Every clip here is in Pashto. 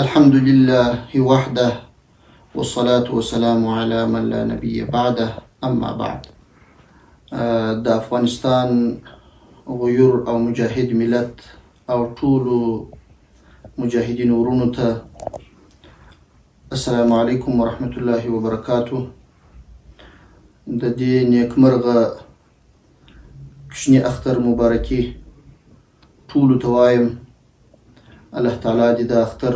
الحمد لله وحده والصلاة والسلام على من لا نبي بعده أما بعد. د افغانستان غیور او مجاهد ملت او ټولو مجاهدین ورونو ته السلام علیکم ورحمة الله وبرکاته. د دې نیکمرغه کوچني اختر مبارکي ټولو ته وایم. الله تعالی دې د اختر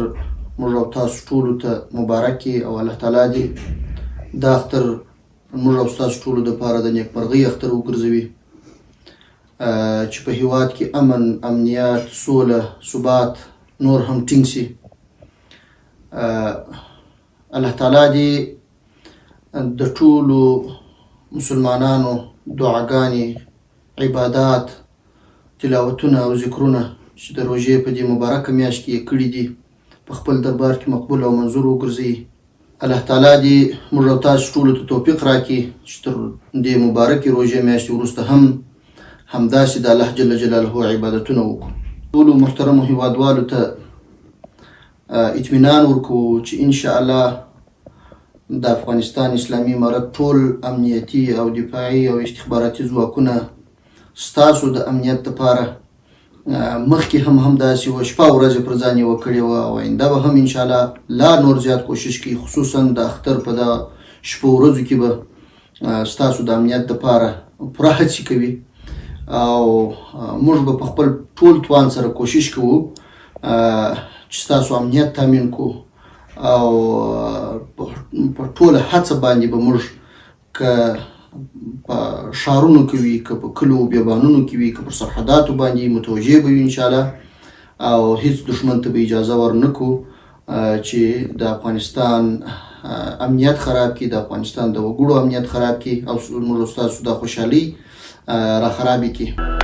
موږ او تاسو ټولو ته مبارک کړي او الله تعالی دې دا اختر موږ او تاسو ټولو دپاره د نیکمرغۍ اختر وګرځوي، چې په هیواد کې امن، امنیت، سوله، ثبات نور هم ټینګ شي. الله تعالی دې د ټولو مسلمانانو دعاګانې، عبادات، تلاوتونه او ذکرونه چې د روژې په دې مبارکه میاشت کې یې کړي دي په خپل دربار کې مقبول او منظور وګرځوي. الله تعالی دې موږ او تاسو ټولو ته توفیق راکړي چې تر دې مبارکې روژې میاشتې وروسته همداسې د الله جل جلاله عبادتونه وکړو. ټولو محترمو هیوادوالو ته اطمینان ورکوو چې انشاءالله د افغانستان اسلامي امارت ټول امنیتي او دفاعي او استخباراتي ځواکونه ستاسو د امنیت لپاره مخکې هم داسې وه، شپه او ورځې پر ځان یې وکړې وه او آینده به هم انشاءالله لا نور زیات کوشش کوي، خصوصا د اختر په دغه شپو ورځو کې به ستاسو د امنیت دپاره پوره هڅې کوي او موږ به په خپل ټول توان سره کوشش کوو چې ستاسو امنیت تامین کړو او په ټوله هڅه باندې به موږ که په ښارونو کې وي، که په کلو بیابانونو کې وي، که پر سرحداتو باندې متوجه به وي انشاءالله، او هیڅ دښمن ته به اجازه ورنکړو چې د افغانستان امنیت خراب کړي، د افغانستان د وګړو امنیت خراب کړي او موږ ستاسو د خوشحالۍ را خرابې کړي.